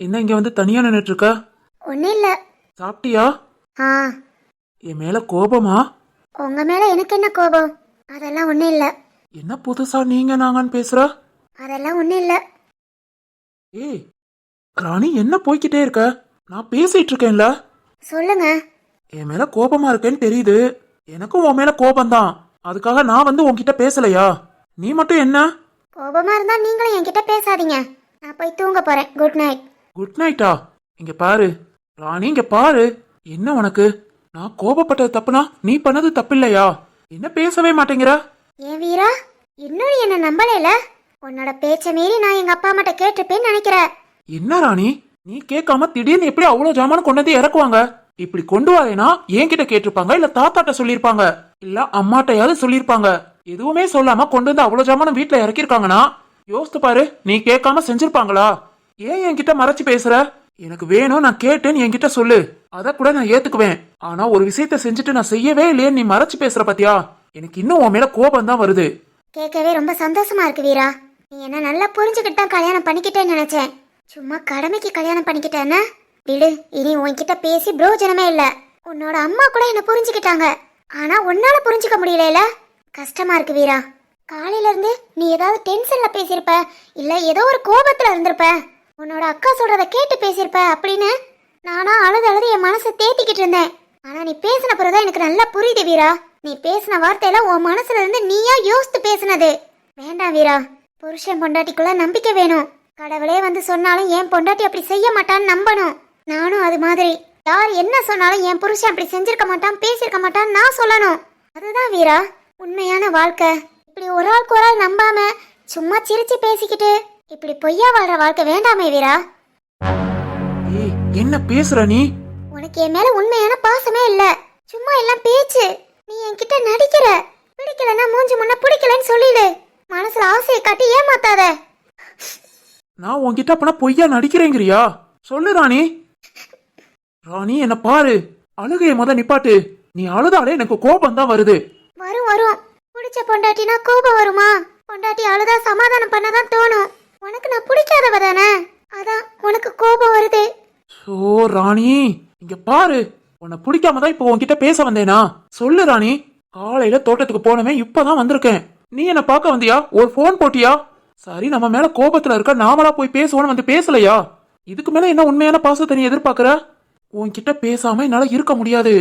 என்ன இங்க வந்து தனியா நின்னுட்டு இருக்க? ஒன்னும் இல்ல. சாப்பிட்டியா? ஆ. என் மேல கோபமா? உங்க மேல எனக்கு என்ன கோபம்? அதெல்லாம் ஒன்னும் இல்ல. என்ன புதுசா நீங்க நாங்கன்னு பேசுற? அதெல்லாம் ஒன்னும் இல்ல. ஏய் ராணி, என்ன போய்கிட்டே இருக்க? நான் பேசிட்டு இருக்கேன்ல. சொல்லுங்க. என் மேல கோபமா இருக்கேன்னு தெரியுது. எனக்கும் உன் மேல கோபம்தான். அதுக்காக நான் வந்து உன்கிட்ட பேசலையா? நீ மட்டும் என்ன? கோபமா இருந்தா நீங்களும் என்கிட்ட பேசாதீங்க. நான் போய் தூங்க போறேன். Good night. குட் நைட்டா? இங்க பாரு ராணி, இங்க பாரு. என்ன உனக்கு? நான் கோபப்பட்டது தப்புனா நீ பண்ணது தப்பில்லையா? என்ன பேசவே மாட்டேங்கிற? ஏன் வீரா, இன்னும் என்ன நம்பலைல? உன்னோட பேச்ச மீறி நான் எங்க அப்பா அம்மாட்ட கேட்டிருப்பேன்னு நினைக்கிறேன். என்ன ராணி, நீ கேட்காம திடீர்னு எப்படி அவ்வளவு ஜாமான் கொண்டு வந்து இறக்குவாங்க? இப்படி கொண்டு வரேனா என்கிட்ட கேட்டிருப்பாங்க, இல்ல தாத்தாட்ட சொல்லிருப்பாங்க, இல்ல அம்மாட்டையாவது சொல்லிருப்பாங்க. எதுவுமே சொல்லாம கொண்டு வந்து அவ்வளவு ஜாமான் வீட்டுல இறக்கிருக்காங்கன்னா யோசித்து பாரு, நீ கேட்காம செஞ்சிருப்பாங்களா? ஏன் என்கிட்ட மறைச்சு பேசுற? எனக்கு வேணும், நான் கேட்டேன்னு என்கிட்ட சொல்லு, அத கூட நான் ஏத்துக்குவேன். ஆனா ஒரு விஷயத்த செஞ்சுட்டு நான் செய்யவே இல்லையே நீ மறைச்சு பேசுற பாத்தியா? எனக்கு இன்னும் உன் மேல கோபம் தான் வருது. கேட்கவே ரொம்ப சந்தோஷமா இருக்கு வீரா. நீ என்ன நல்லா புரிஞ்சுக்கிட்டு தான் கல்யாணம் பண்ணிக்கிட்டேன்னு நினைச்சேன். சும்மா கடமைக்கு கல்யாணம் பண்ணிக்கிட்டேன்னா விடு. இனி உன்கிட்ட பேசி பிரோஜனமே இல்ல. உன்னோட அம்மா கூட என்ன புரிஞ்சுக்கிட்டாங்க, ஆனா உன்னால புரிஞ்சுக்க முடியல. கஷ்டமா இருக்கு வீரா. காலையில இருந்து நீ ஏதாவது டென்ஷன்ல பேசியிருப்ப, இல்ல ஏதோ ஒரு கோபத்துல இருந்திருப்ப, உன்னோட அக்கா சொல்றத கேட்டு பேசியிருப்ப அப்படின்னு நானா அழுது அழுது என் மனசை தேத்திக்கிட்டு இருந்தேன். ஆனா நீ பேசின பிறகுதான் எனக்கு நல்லா புரியுது வீரா. நீ பேசின வார்த்தையில உன் மனசுல இருந்து நீயா யோசித்து பேசினது. வேண்டாம் வீரா, புருஷன் பொண்டாட்டிக்குள்ள நம்பிக்கை வேணும். கடவுளே வந்து சொன்னாலும் என் பொண்டாட்டி அப்படி செய்ய மாட்டான்னு நம்பணும். நானும் அது மாதிரி. யார் என்ன சொன்னாலும் என் புருஷன் அப்படி செஞ்சிருக்க மாட்டான், பேசியிருக்க மாட்டான்னு நான் சொல்லணும். அதுதான் வீரா உண்மையான வாழ்க்கை. இப்படி ஒரு ஆளுக்கு ஒரு ஆள் நம்பாம சும்மா சிரிச்சு பேசிக்கிட்டு இப்படி பொய்யா வாழ்ற வாழ்க்கை வேண்டாமே வீரா. ஏய், என்ன பேசுற நீ? உனக்கு என் மேல உண்மையான பாசமே இல்ல, சும்மா எல்லாம் பேச்சு. நீ என்கிட்ட நடிக்கிற. பிடிக்கலன்னா மூஞ்சி முன்ன பிடிக்கலன்னு சொல்லிடு. மனசுல ஆசையை காட்டி ஏமாத்தாத. நான் உன்கிட்ட அப்பனா பொய்யா நடிக்கிறேங்கிறியா? சொல்லு ராணி. ராணி, என்ன பாரு. அழுகைய நிப்பாட்டு. நீ அழுதாலே எனக்கு கோபம் தான் வருது. வரும் வரும். பிடிச்ச பொண்டாட்டினா கோபம் வருமா? பொண்டாட்டி அழுதா சமாதானம் பண்ணதான் தோணும். உனக்கு நான் பிடிக்காதவ தானே, அதான் உனக்கு கோபம் வருது. சோ ராணி, இங்க பாரு. உன்னை பிடிக்காம தான் இப்போ உன்கிட்ட பேச வந்தேனா? சொல்லு ராணி. காலையில தோட்டத்துக்கு போனவன் இப்பதான் வந்திருக்கேன். நீ என்ன பார்க்க வந்தியா? ஒரு போன் போட்டியா? சரி, நம்ம மேல கோபத்துல இருக்க, நாமளா போய் பேசுவோன்னு வந்து பேசலையா? இதுக்கு மேல என்ன உண்மையான பாசத்தை நீ எதிர்பார்க்கற? உன்கிட்ட பேசாம என்னால இருக்க முடியாது,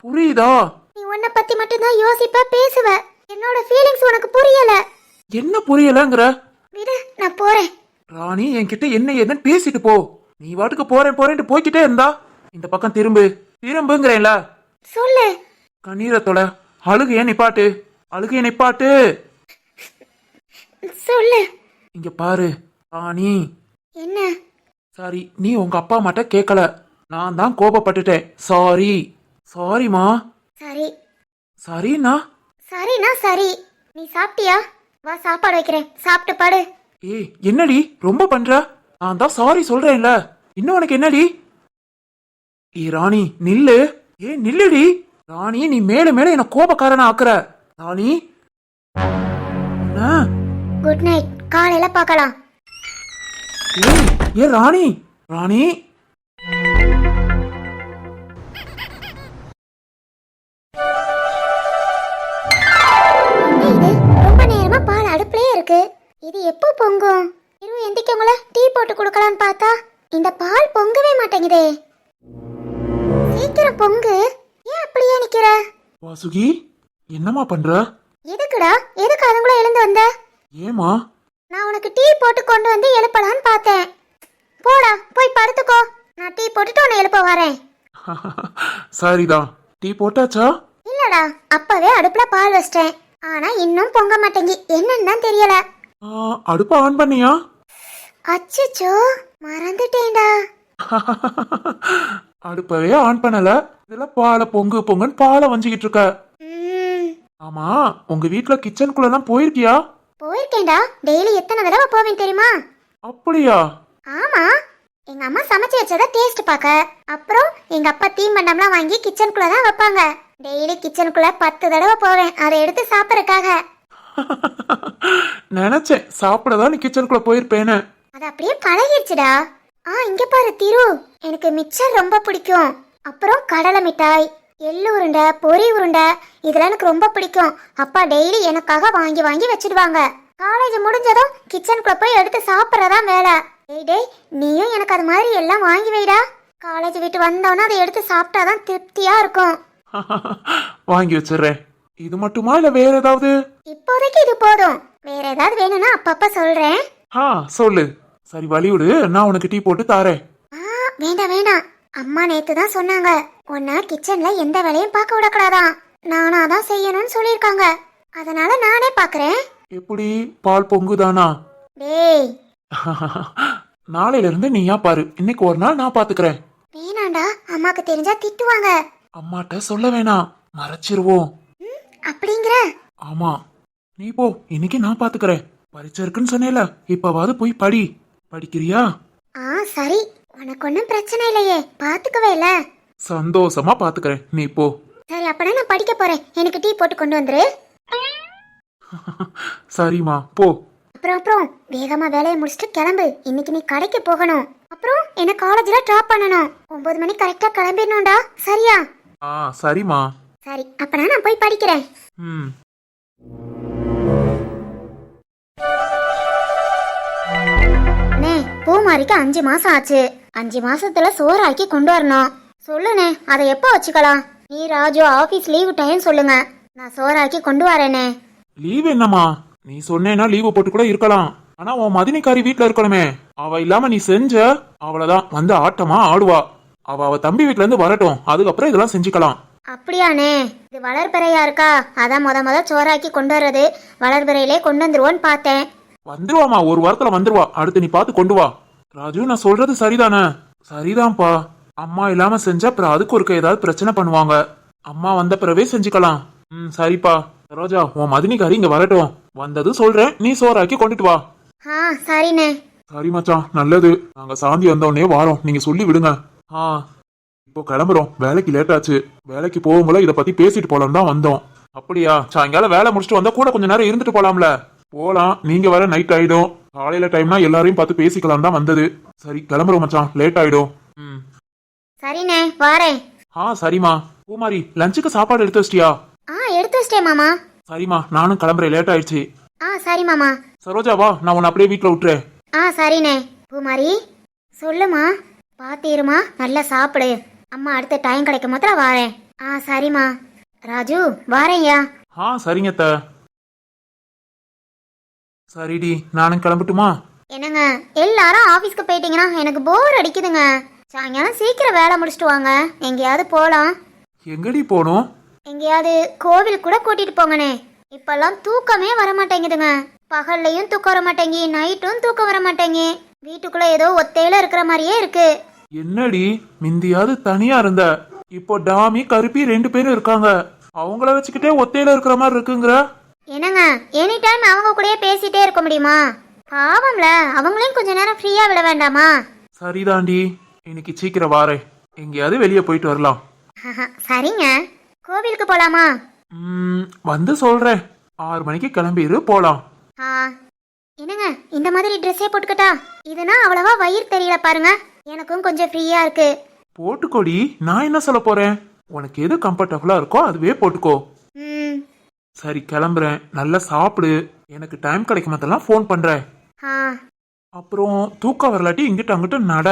புரியுதா? நீ உன்னை பத்தி மட்டும்தான் யோசிப்ப, பேசுவ. என்னோட ஃபீலிங்ஸ் உனக்கு புரியல. என்ன புரியலங்கிற? விடு, நான் போறேன். ராணி, என்கிட்ட என்ன ஏதுன்னு பேசிட்டு போ. நீ வாட்டுக்கு போறேன் போறேன்ட்டு போய்கிட்டே இருந்தா இந்த பக்கம் திரும்பு திரும்புங்கிறேன்ல. சொல்லு. கண்ணீரத்தோட அழுகைய நிப்பாட்டு. அழுகைய நிப்பாட்டு. சொல்லு. இங்க பாரு ராணி. என்ன? சாரி, நீ உங்க அப்பா அம்மாட்ட கேட்கல, நான் தான் கோபப்பட்டுட்டேன். சாரி. சாரிமா. சரி. சரிண்ணா. சரிண்ணா சரி. நீ சாப்பிட்டியா? வா, சாப்பாடு வைக்கிறேன், சாப்பிட்டு பாடு. ஏய், என்னடி ரொம்ப பண்ற? நான் தான் சாரி சொல்றேன்ல, இன்னும் உனக்கு என்னடி? ஏ ராணி, நில்லு. ஏ நில்லுடி ராணி, நீ மேல மேல என்ன கோபக்காரனா ஆக்குற ராணி. குட் நைட், காலையில பார்க்கலாம். ஏ ராணி. ராணி, இது ரொம்ப நேரமா பால் அடுப்புலயே இருக்கு. இது எப்போ பொங்கும்? இரு, எந்திக்கவங்கள டீ போட்டு கொடுக்கலான்னு பார்த்தா இந்த பால் பொங்கவே மாட்டேங்குதே. சீக்கிரம் பொங்கு. ஏன் அப்படியே நிக்கிற? வாசுகி, என்னமா பண்ற? எதுக்குடா? எதுக்கு அதுங்கள எழுந்து வந்த? ஏமா? நான் உனக்கு டீ போட்டு கொண்டு வந்து எழுப்பலான்னு பார்த்தேன். போடா, போய் படுத்துக்கோ. நான் டீ போட்டுட்டு உன்னை எழுப்ப வரேன். சரிதான். டீ போட்டாச்சா? இல்லடா, அப்பவே அடுப்புல பால் வச்சிட்டேன். ஆனா இன்னும் பொங்க மாட்டேங்கி, என்னன்னு தான் தெரியல. அடுப்ப ஆன் பண்ணியா? அச்சச்சோ, மறந்துட்டேன்டா. அடுப்பவே ஆன் பண்ணல, இதுல பாலை பொங்கு பொங்குன்னு பாலை வஞ்சிக்கிட்டு இருக்க. ஆமா, உங்க வீட்ல கிச்சனுக்குள்ள எல்லாம் போயிருக்கியா? போயிருக்கேன்டா. டெய்லி எத்தனை தடவை போவேன் தெரியுமா? அப்படியா? ஆமா, எங்க அம்மா சமைச்சு வச்சத டேஸ்ட் பார்க்க. அப்புறம் எங்க அப்பா தீம்பண்டம்லாம் வாங்கி கிச்சனுக்குள்ள தான் வைப்பாங்க. டெய்லி கிச்சனுக்குள்ள 10 தடவை போவேன், அதை எடுத்து சாப்பிடறதுக்காக. நினைச்சேன் சாப்பிடதான் நீ கிச்சனுக்குள்ள போயிருப்பேன்னு. அது அப்படியே பழகிடுச்சுடா. இங்க பாரு திரு, எனக்கு மிக்சர் ரொம்ப பிடிக்கும். அப்புறம் கடலை மிட்டாய், எள்ளு உருண்டை, பொரி உருண்டை, இதெல்லாம் எனக்கு ரொம்ப பிடிக்கும். அப்பா டெய்லி எனக்காக வாங்கி வாங்கி வச்சிடுவாங்க. காலேஜ் முடிஞ்சதும் கிச்சனுக்குள்ள போய் எடுத்து சாப்பிட்றதா வேலை. டேய் நீயும் எனக்கு அது மாதிரி எல்லாம் வாங்கி வைடா. காலேஜ் விட்டு வந்தோன்னா அதை எடுத்து சாப்பிட்டாதான் திருப்தியா இருக்கும். வாங்கி வச்சிடுறேன். இது மட்டுமா இல்ல வேற ஏதாவது? இப்போதைக்கு இது போதும். வேற ஏதாவது வேணும்னா அப்பப்ப சொல்றேன். சொல்லு. சரி வழி விடு, நான் உனக்கு டீ போட்டு தாரேன். வேண்டாம் வேண்டாம். அம்மா நேத்து தான் சொன்னாங்க, உன்ன கிச்சன்ல எந்த வேலையும் பார்க்க விடக்கூடாதான், நானா தான் செய்யணும்னு சொல்லியிருக்காங்க. அதனால நானே பாக்குறேன். எப்படி பால் பொங்குதானா? டேய் நாளையில இருந்து நீயா பாரு, இன்னைக்கு ஒரு நாள் நான் பாத்துக்கிறேன். வேணாண்டா, அம்மாக்கு தெரிஞ்சா திட்டுவாங்க. அம்மாட்ட சொல்ல வேணாம், மறைச்சிருவோம். அப்படிங்கிற? ஆமா, நீ போ, இன்னைக்கு நான் பாத்துக்கிறேன். பரீட்சை இருக்குன்னு சொன்னேல, இப்பவாது போய் படி. படிக்கிறியா? சரி, உனக்கு ஒன்னும் பிரச்சனை இல்லையே, பாத்துக்கவே இல்ல. சந்தோஷமா பாத்துக்கிறேன், நீ போ. சரி அப்பனா நான் படிக்க போறேன், எனக்கு டீ போட்டு கொண்டு வந்துரு. சரிம்மா போ. அப்புறம் வேகமா வேலையை முடிச்சுட்டு கிளம்பு, இன்னைக்கு நீ கடைக்கு போகணும். அப்புறம் என்ன காலேஜ்ல டிராப் பண்ணணும். 9 மணி கரெக்டா கிளம்பிடணும்டா, சரியா? சரிம்மா. சரி அப்பனா நான் போய் படிக்கிறேன். பூமாரிக்கு 5 மாசம் ஆச்சு. 5 மாசத்துல சோறாக்கி கொண்டு வரணும். சொல்லுனே, அதை எப்போ வச்சுக்கலாம்? நீ ராஜு ஆபீஸ் லீவு டைம் சொல்லுங்க, நான் சோறாக்கி கொண்டு வரேனே. லீவ் என்னம்மா, நீ சொன்னேன்னா லீவு போட்டு கூட இருக்கலாம். ஆனா உன் மதினிக்காரி வீட்டுல இருக்கணுமே, அவ இல்லாம நீ செஞ்ச அவ்வளவுதான், வந்து ஆட்டமா ஆடுவா. அவ தம்பி வீட்டுல இருந்து வரட்டும், அதுக்கப்புறம் இதெல்லாம் செஞ்சுக்கலாம். அப்படியானே? இது வளர்பிறையா இருக்கா, அதான் முத சோறாக்கி கொண்டு வர்றது. வளர்பிறையிலே கொண்டு வந்துருவோன்னு பார்த்தேன். வந்துருவாமா, ஒரு வாரத்துல வந்துருவா. அடுத்து நீ பார்த்து கொண்டு வா. ராஜு, நான் சொல்றது சரிதானே? சரிதான்ப்பா. அம்மா இல்லாம செஞ்சா அப்புறம் அதுக்கு ஒருக்க ஏதாவது பிரச்சனை பண்ணுவாங்க. அம்மா வந்த பிறவே செஞ்சுக்கலாம். சரிப்பா. ரோஜா, உன் மதினிக்காரி இங்க வரட்டும், வந்ததும் சொல்றேன், நீ சோறாக்கி கொண்டுட்டு வா. சரிண்ணே. சரி மச்சான், நல்லது. நாங்க சாந்தி வந்தோடனே வாரோம், நீங்க சொல்லி விடுங்க. இப்போ கிளம்புறோம், வேலைக்கு லேட் ஆச்சு. வேலைக்கு போகும்போது இத பத்தி பேசிட்டு போலாம் தான் வந்தோம். அப்படியா? சாயங்காலம் வேலை முடிச்சுட்டு வந்தா கூட கொஞ்ச நேரம் இருந்துட்டு போலாம்ல. போலாம், நீங்க வர நைட் ஆயிடும். காலையில டைம்னா எல்லாரையும் பார்த்து பேசிக்கலாம் தான் வந்தது. சரி கிளம்புறோம் மச்சான், லேட் ஆயிடும். சரிண்ணே, வாரேன். சரிம்மா. பூமாரி, லஞ்சுக்கு சாப்பாடு எடுத்து வச்சிட்டியா? எடுத்து வச்சிட்டேன் மாமா. சரிம்மா, நானும் கிளம்புறேன், லேட் ஆயிடுச்சு. சரி மாமா. சரோஜா வா, நான் உன்னை அப்படியே வீட்டுல விட்டுறேன். சரிண்ணே. பூமாரி சொல்லுமா, பாத்தீருமா, நல்லா சாப்பிடு. அம்மா அடுத்த டைம் கிடைக்கும் போது வாரேன். சரிம்மா. ராஜு வாரேன்யா. சரிங்க அத்தை. சரிடி, நானும் கிளம்பட்டுமா? என்னங்க எல்லாரும் ஆபீஸ்க்கு போயிட்டீங்கன்னா எனக்கு போர் அடிக்குதுங்க. சாயங்காலம் சீக்கிரம் வேலை முடிச்சுட்டு வாங்க, எங்கேயாவது போலாம். எங்கடி போகணும்? எங்கேயாவது கோவில் கூட கூட்டிட்டு போங்கண்ணே. இப்பெல்லாம் தூக்கமே வர மாட்டேங்குதுங்க. பகல்லையும் தூக்கம் வர மாட்டேங்கி, நைட்டும் தூக்கம் வர மாட்டேங்கி. வீட்டுக்குள்ள ஏதோ ஒத்தையில இருக்கிற மாதிரியே இருக்கு. என்னடி, மிந்தியாவது தனியா இருந்த, இப்போ டாமி கருப்பி 2 பேரும் இருக்காங்க. அவங்கள வச்சுக்கிட்டே ஒத்தையில இருக்கிற மாதிரி இருக்குங்கிற. என்னங்க எனி டைம் அவங்க கூடயே பேசிட்டே இருக்க முடியுமா? பாவம்ல, அவங்களையும் கொஞ்ச நேரம் ஃப்ரீயா விட வேண்டாமா? சரிதாண்டி, இன்னைக்கு சீக்கிரம் வாரேன், எங்கேயாவது வெளியே போயிட்டு வரலாம். சரிங்க. கோவிலுக்கு போலாமா? வந்து சொல்றேன், 6 மணிக்கு கிளம்பிடு, போலாம். என்னங்க இந்த மாதிரி ட்ரெஸ்ஸே போட்டுக்கிட்டா? இதுனா அவ்வளவா வயிறு தெரியல பாருங்க, எனக்கும் கொஞ்சம் ஃப்ரீயா இருக்கு. போட்டுக்கோடி, நான் என்ன சொல்ல போறேன், உனக்கு எது கம்ஃபர்டபுளா இருக்கோ அதுவே போட்டுக்கோ. சரி கிளம்புறேன், நல்லா சாப்பிடு. எனக்கு டைம் கிடைக்கும் போதெல்லாம் ஃபோன் பண்றேன். அப்புறம் தூக்கம் வரலாட்டி இங்கிட்ட அங்கிட்ட நட.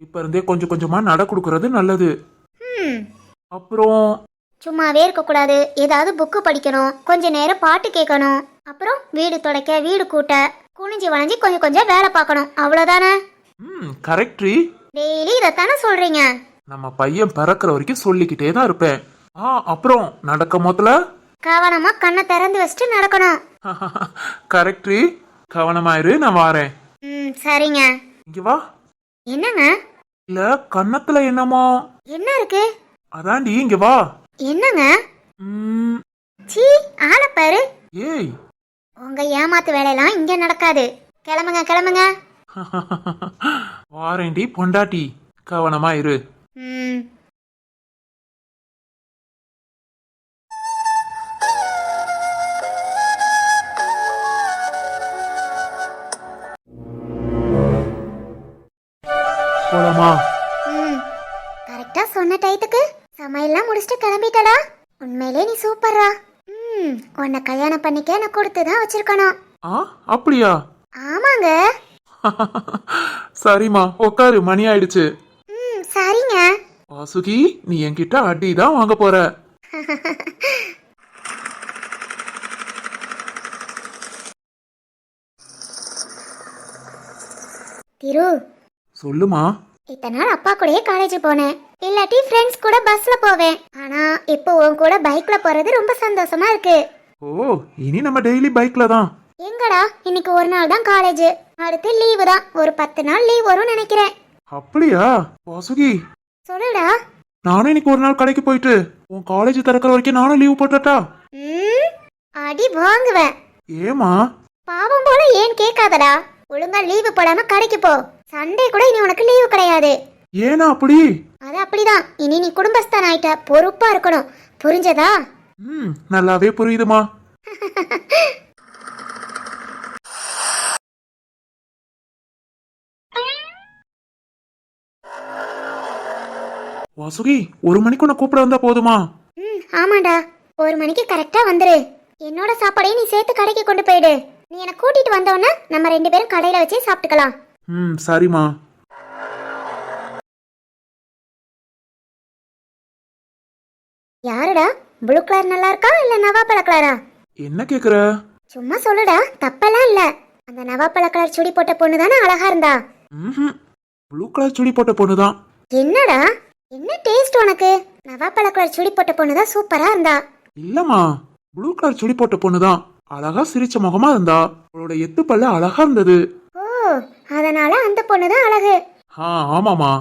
இப்ப இருந்தே கொஞ்சம் கொஞ்சமா நட கொடுக்கறது நல்லது. அப்புறம் சும்மாவே இருக்க கூடாது, ஏதாவது புக்கு படிக்கணும், கொஞ்ச நேரம் பாட்டு கேட்கணும். அப்புறம் வீடு துடைக்க, வீடு கூட்ட, குனிஞ்சு வளைஞ்சு கொஞ்சம் கொஞ்சம் வேலை பார்க்கணும், அவ்வளவுதானே? கரெக்ட்ரி. டெய்லி இதத்தானே சொல்றீங்க? நம்ம பையன் பறக்கிற வரைக்கும் சொல்லிக்கிட்டே தான் இருப்பேன். அப்புறம் நடக்க முதல்ல கவனமா கண்ணை திறந்து வச்சுட்டு நடக்கணும். கரெக்ட்ரி, கவனமாயிரு, நான் வாரேன். சரிங்க. இங்க வா. என்னங்க? இல்ல கண்ணத்துல என்னமோ. என்ன இருக்கு? அதாண்டி, இங்க வா. என்னங்க? சீ, ஆள பாரு. ஏய், உங்க ஏமாத்து வேலையெல்லாம் இங்க நடக்காது. கிளம்புங்க கிளம்புங்க. வாரேண்டி பொண்டாட்டி, கவனமா இரு. போதுமா? ம் கரெக்டா சொன்ன டயத்துக்கு சமையல்லாம் முடிச்சுட்டு கிளம்பிட்டடா. உண்மையிலே நீ சூப்பர்ரா. உன்னை கல்யாணம் பண்ணிக்க நான் கொடுத்து தான் வச்சிருக்கணும். அப்படியா? ஆமாங்க. சரிம்மா, உட்காரு, மணி ஆயிடுச்சு. சரிங்க. வாசுகி, நீ என்கிட்ட அடி தான் வாங்க போற. திரு, சொல்லுமா. இத்தனை நாள் அப்பா கூடயே காலேஜ் போனேன், இல்லாட்டி ஃப்ரெண்ட்ஸ் கூட பஸ்ல போவேன். ஆனா இப்போ உன் கூட பைக்ல போறது ரொம்ப சந்தோஷமா இருக்கு. ஓ, இனி நம்ம டெய்லி பைக்ல தான். எங்கடா, இன்னைக்கு ஒரு நாள் தான் காலேஜ், அடுத்து லீவு தான். ஒரு 10 நாள் லீவ் வரும்னு நினைக்கிறேன். அப்படியா? வாசுகி, சொல்லுடா. நானும் இன்னைக்கு ஒரு நாள் கடைக்கு போயிட்டு உன் காலேஜ் திறக்கிற வரைக்கும் நானும் லீவ் போட்டா? அடி வாங்குவேன். ஏமா? பாவம் போல ஏன் கேட்காதடா. ஒழுங்கா லீவு போடாம கடைக்கு போ. சண்டே கூட இனி உனக்கு லீவு கிடையாது. ஏனா அப்படி? அது அப்படிதான். இனி நீ குடும்பஸ்தான் ஆயிட்ட, பொறுப்பா இருக்கணும். புரிஞ்சதா? நல்லாவே புரியுதுமா. வாசுகி, 1 மணிக்கு உன்னை கூப்பிட வந்தா போதுமா? ஆமாண்டா, 1 மணிக்கு கரெக்டா வந்துரு. என்னோட சாப்பாடையும் நீ சேர்த்து கடைக்கு கொண்டு போயிடு. நீ என்ன கூட்டிட்டு வந்தோன்னா நம்ம 2 பேரும் கடையில வச்சே சாப்பிட்டுக்கலாம். சரிம்மா. யாருடா? ப்ளூ கலர் நல்லா இருக்கா இல்ல நவாப்பழ கலரா? என்ன கேக்குற? சும்மா சொல்லுடா, தப்பெல்லாம் இல்ல. அந்த நவாப்பழ கலர் சுடி போட்ட பொண்ணு தானே அழகா இருந்தா? ப்ளூ கலர் சுடி போட்ட பொண்ணுதான். என்னடா, என்ன டேஸ்ட் உனக்கு? நவாப்பழ கலர் சுடி போட்ட பொண்ணு தான் சூப்பரா இருந்தா. இல்லம்மா, ப்ளூ கலர் சுடி போட்ட பொண்ணுதான். அழகா சிரிச்ச முகமா இருந்தா. அவளோட எத்து பல்ல அழகா இருந்தது. ஓ, அதனால அந்த பொண்ணு தான் அழகு. ஆமாமா.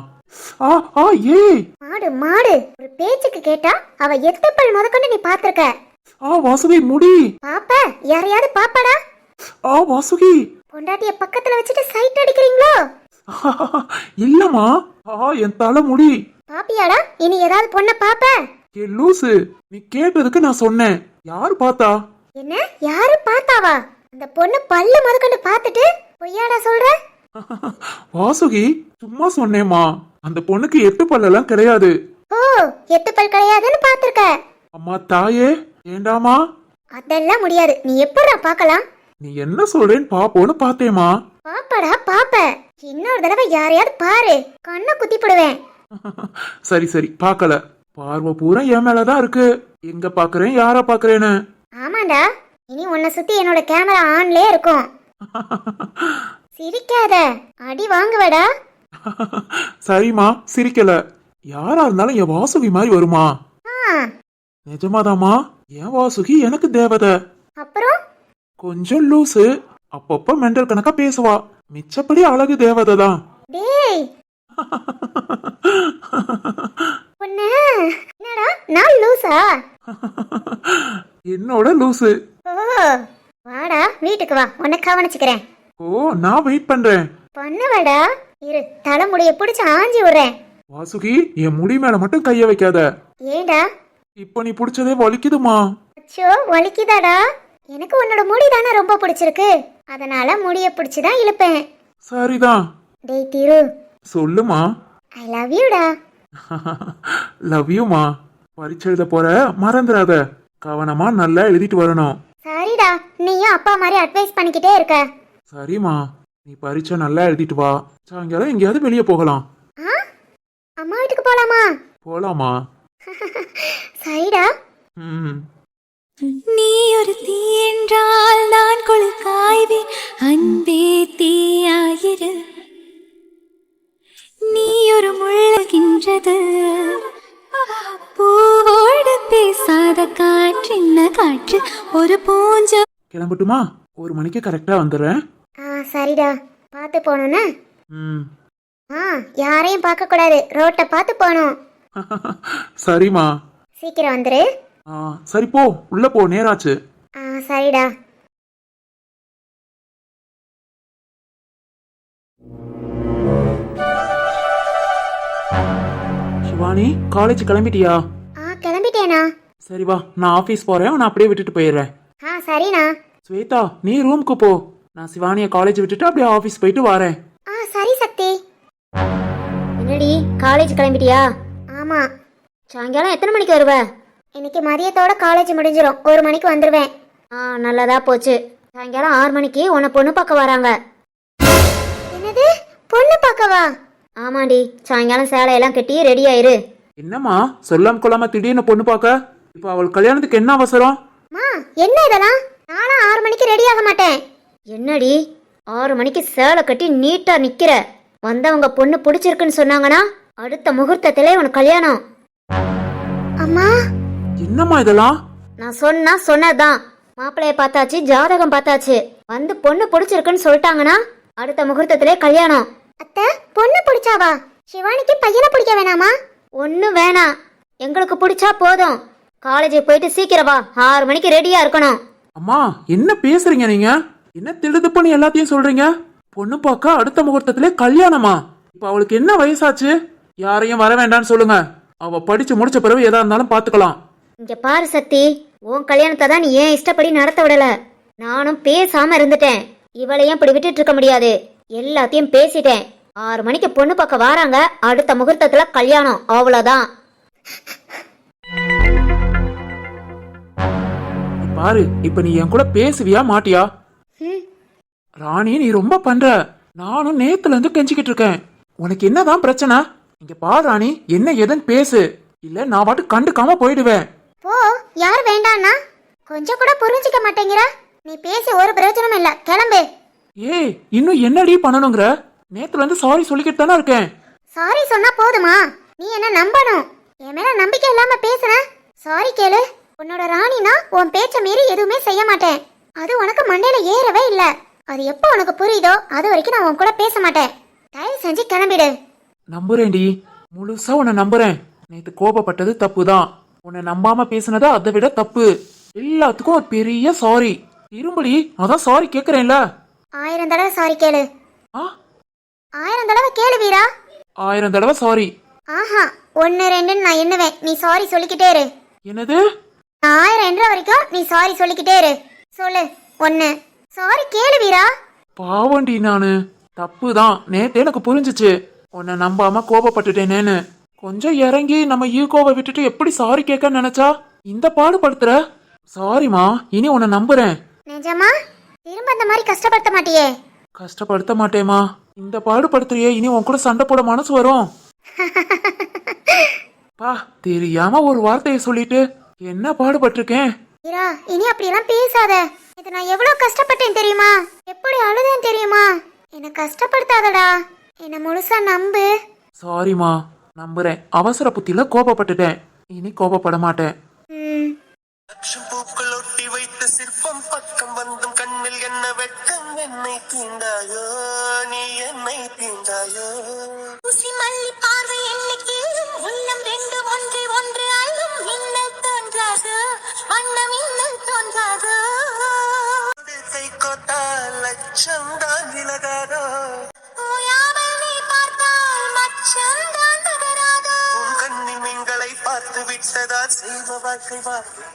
ஏய் மாடு மாடு, ஒரு பேச்சுக்கு கேட்டா அவ எத்தப்பல் முதற்கொண்டு நீ பாத்திருக்க. வாசுகி, முடி பாப்ப? யாரையாவது பாப்படா? வாசுகி, பொண்டாட்டிய பக்கத்துல வச்சுட்டு சைட் அடிக்கிறீங்களோ? இல்லம்மா, என் தலை முடி. பாப்பியாடா? இனி ஏதாவது பொண்ண பாப்ப? ஏ லூசு, நீ கேட்டதுக்கு நான் சொன்னேன். யாரு பார்த்தா? என்ன, யாரு பார்த்தாவா? அந்த பொண்ணு பல்லு முதற்கொண்டு பார்த்துட்டு பொய்யாடா சொல்ற? வாசுகி, சும்மா சொன்னேம்மா. அந்த பொண்ணுக்கு எட்டு பல்லெல்லாம் கிடையாது. ஓ, எட்டு பல் கிடையாதுன்னு பாத்திருக்க? அம்மா தாயே, ஏண்டாமா? அதெல்லாம் முடியாது. நீ எப்படா பார்க்கலாம்? நீ என்ன சொல்றேன்னு பாப்போன்னு பார்த்தேமா. பாப்படா பாப்ப. இன்னொரு தடவை யாரையாவது பாரு, கண்ணை குத்தி போடுவேன். சரி சரி, பார்க்கல. பார்வை பூரா என் மேலதான் இருக்கு. எங்க பாக்குறேன், யார பாக்குறேன்னு. ஆமாண்டா, இனி உன்னை சுத்தி என்னோட கேமரா ஆன்லயே இருக்கும். சிரிக்காத, அடி வாங்குவடா. சரிம்மா, சிரிக்கல. யாரா இருந்தாலும் என் வாசுகி மாதிரி வருமா? நிஜமாதாமா, என் வாசுகி எனக்கு தேவதை. அப்புறம் கொஞ்சம் லூசு, அப்பப்ப மெண்டல் கணக்கா பேசுவா. மிச்சப்படி அழகு தேவதை தான். டேய், என்னடா நான் லூசா? என்னோட லூசு. ஓ, வாடா வீட்டுக்கு வா, உன்னை கவனிச்சுக்கிறேன். ஓ, நான் வெயிட் பண்றேன். பண்ணுவடா, இரு, தலைமுடிய பிடிச்சு ஆஞ்சி விடுறேன். வாசுகி, என் முடி மேல மட்டும் கைய வைக்காத. ஏண்டா? இப்ப நீ பிடிச்சதே வலிக்குதுமா. அச்சோ, வலிக்குதாடா? எனக்கு உன்னோட முடி தானே ரொம்ப பிடிச்சிருக்கு, அதனால முடிய பிடிச்சுதான் இழுப்பேன். சரிதான். டேய் திரு. சொல்லுமா. ஐ லவ் யூடா. லவ் யூமா. பரீட்சை எழுத போற, மறந்துடாத. கவனமா நல்லா எழுதிட்டு வரணும். சரிடா, நீயும் அப்பா மாதிரி அட்வைஸ் பண்ணிக்கிட்டே இருக்க. சரிம்மா, நீ பரீட்சை நல்லா எழுதிட்டு வா. சாயங்காலம் எங்கேயாவது வெளியே போகலாம். அம்மா வீட்டுக்கு போலாமா? போலாமா? சரிடா. நீ ஒரு தீ என்றால் நான் குளிர் காய்வேன், அன்பே தீயாயிரு. நீ ஒரு முள்ளகின்றது, பூவோடு பேசாத காற்றின்ன காற்று ஒரு பூஞ்ச. கிளம்பட்டுமா? 1 மணிக்கு கரெக்டா வந்துடுறேன். சரிடா, பார்த்து போகணும்னா? யாரையும் பார்க்க கூடாது, ரோட்டை பார்த்து போகணும். சரிம்மா. சீக்கிரம் வந்துரு. சரி, போ, உள்ள போ, நேராச்சு. சரிடா. சிவானி, காலேஜ் கிளம்பிட்டியா? கிளம்பிட்டேனா? சரி வா, நான் ஆபீஸ் போறேன், நான் அப்படியே விட்டுட்டு போயிடுறேன். சரிண்ணா. ஸ்வேதா, நீ ரூமுக்கு போ. நான் சிவானிய காலேஜ் விட்டுட்டு அப்படியே ஆபீஸ் போயிட்டு வரேன். சரி சக்தி. என்னடி காலேஜ் கிளம்பிட்டியா? ஆமா. சாயங்காலம் எத்தனை மணிக்கு வருவ? இன்னைக்கு மதியத்தோட காலேஜ் முடிஞ்சிடும், 1 மணிக்கு வந்துடுவேன். நல்லதா போச்சு. சாயங்காலம் 6 மணிக்கு உன்னை பொண்ணு பார்க்க வராங்க. என்னது, பொண்ணு பார்க்கவா? ஆமாண்டி, சாயங்காலம் சேலையெல்லாம் கட்டி ரெடி ஆயிரு. என்னம்மா சொல்லாம கொள்ளாம திடீர்னு பொண்ணு பார்க்க? இப்ப அவள் கல்யாணத்துக்கு என்ன அவசரம்? என்ன இதெல்லாம்? நானும் 6 மணிக்கு ரெடி ஆக மாட்டேன். என்னடி 6 மணிக்கு சேலை கட்டி நீட்டா நிக்கிற? வந்தவங்க பொண்ணு பிடிச்சிருக்குன்னு சொன்னாங்கன்னா அடுத்த முகூர்த்தத்திலே உனக்கு கல்யாணம். அம்மா, என்னம்மா இதெல்லாம்? நான் சொன்னதான். மாப்பிள்ளைய பார்த்தாச்சு, ஜாதகம் பார்த்தாச்சு. வந்து பொண்ணு பிடிச்சிருக்குன்னு சொல்லிட்டாங்கன்னா அடுத்த முகூர்த்தத்திலே கல்யாணம். அத்தை, பொண்ணு பிடிச்சாவா? சிவானிக்கு பையனை பிடிக்க வேணாமா? ஒன்னும் வேணாம், எங்களுக்கு பிடிச்சா போதும். காலேஜுக்கு போயிட்டு சீக்கிரம் வா, 6 மணிக்கு ரெடியா இருக்கணும். அம்மா என்ன பேசுறீங்க நீங்க? என்ன திடுது பண்ணி எல்லாத்தையும் சொல்றீங்க? பொண்ணு பார்க்க அடுத்த முகூர்த்தத்திலே கல்யாணமா? இப்ப அவளுக்கு என்ன வயசாச்சு? யாரையும் வர வேண்டாம்னு சொல்லுங்க. அவ படிச்சு முடிச்ச பிறகு எதா இருந்தாலும் பாத்துக்கலாம். இங்க பாரு சக்தி, உன் கல்யாணத்தை தான் நீ ஏன் இஷ்டப்படி நடத்த விடல. நானும் பேசாம இருந்துட்டேன். இவளையும் இப்படி விட்டுட்டு இருக்க முடியாது. எல்லாத்தையும் பேசிட்டேன். 6 மணிக்கு பொண்ணு பார்க்க வராங்க, அடுத்த முகூர்த்தத்துல கல்யாணம், அவ்வளவுதான். பாரு, இப்ப நீ என் கூட பேசுவியா மாட்டியா? ராணி, நீ ரொம்ப பண்ற. நானும் நேத்துல இருந்து கெஞ்சிக்கிட்டு இருக்கேன். உனக்கு என்னதான் பிரச்சனை? இங்க பாரு ராணி, என்ன ஏதுன்னு பேசு, இல்ல நான் பாட்டு கண்டுக்காம போயிடுவேன். போ, யார் வேண்டான்னா? கொஞ்சம் கூட புரிஞ்சுக்க மாட்டேங்கிற. நீ பேசி ஒரு பிரயோஜனம் இல்ல, கிளம்பு. ஏய், இன்னும் என்னடி பண்ணணுங்கிற? நேத்துல இருந்து சாரி சொல்லிக்கிட்டு தானே இருக்கேன். சாரி சொன்னா போதுமா? நீ என்ன நம்பணும். என் மேல நம்பிக்கை இல்லாம பேசுற. சாரி கேளு. உன்னோட ராணினா உன் பேச்ச மீறி எதுவுமே செய்ய மாட்டேன். அது உனக்கு மண்டையில ஏறவே இல்ல. அது எப்போ உனக்கு புரியுதோ அது வரைக்கும் நான் உன் கூட பேச மாட்டேன். தயவு செஞ்சு கிளம்பிடு. நம்புறேன்டி, முழுசா உன்னை நம்புறேன். நேத்து கோபப்பட்டது தப்புதான். உன்னை நம்பாம பேசுனது அதை விட தப்பு. எல்லாத்துக்கும் ஒரு பெரிய சாரி. திரும்படி அதான் சாரி கேக்குறேன்ல. 1000 தடவை சாரி கேளு. 1000 தடவை கேளு வீரா. 1000 தடவை சாரி. ஆஹா, 1 2 நான் எண்ணுவேன், நீ சாரி சொல்லிக்கிட்டே இரு. என்னது? 1000 என்ற வரைக்கும் நீ சாரி சொல்லிக்கிட்டே இரு. சொல்லு. 1. சாரி கேளு வீரா. பாவண்டி, நானு தப்புதான். நேத்து எனக்கு புரிஞ்சுச்சு உன்னை நம்பாம கோபப்பட்டுட்டேனேன்னு. கொஞ்சம் இறங்கி நம்ம ஈகோவை விட்டுட்டு எப்படி சாரி கேட்க நினைச்சா இந்த பாடுபடுத்துற. சாரிமா, இனி உன்னை நம்புறேன். நிஜமா? திரும்ப அந்த மாதிரி கஷ்டப்படுத்த மாட்டியே? கஷ்டப்படுத்த மாட்டேமா. இந்த பாடுபடுத்துறியே, இனி உன் கூட சண்டை போட மனசு வரும். பா, தெரியாம ஒரு வார்த்தையை சொல்லிட்டு என்ன பாடுபட்டிருக்கேன். வீரா, இனி அப்படியெல்லாம் பேசாத. இது நான் எவ்வளவு கஷ்டப்பட்டேன் தெரியுமா? எப்படி அழுதேன் தெரியுமா? என்ன கஷ்டப்படுத்தாதடா. என்ன முழுசா நம்பு. சாரிமா, நம்புறேன். அவசர புத்தியில கோபப்பட்டுட்டேன். இனி கோபப்பட மாட்டேன். பூக்கள் ஒட்டி வைத்த சிற்பம் பக்கம் வந்தும் கண்ணில் என்ன வெட்கம் என்னை தீண்டாயோ, நீ என்னை தீண்டாயோ. உசி மல்லி பார்வை எண்ணிக்கை உள்ளம் 2 ஒன்று ஒன்று அள்ளும் மின்னல் தோன்றாது, வண்ணம் இன்னல் தோன்றாது. கை கோத்தா லட்சம் தான் விலகாதோ, ஓயாமல் நீ பார்த்தால் மச்சம் தான் நகராதோ. உன் கண்ணில் மீன்களை பார்த்து விட்டதா செய்வ வாழ்க்கை வாழ்க்கை.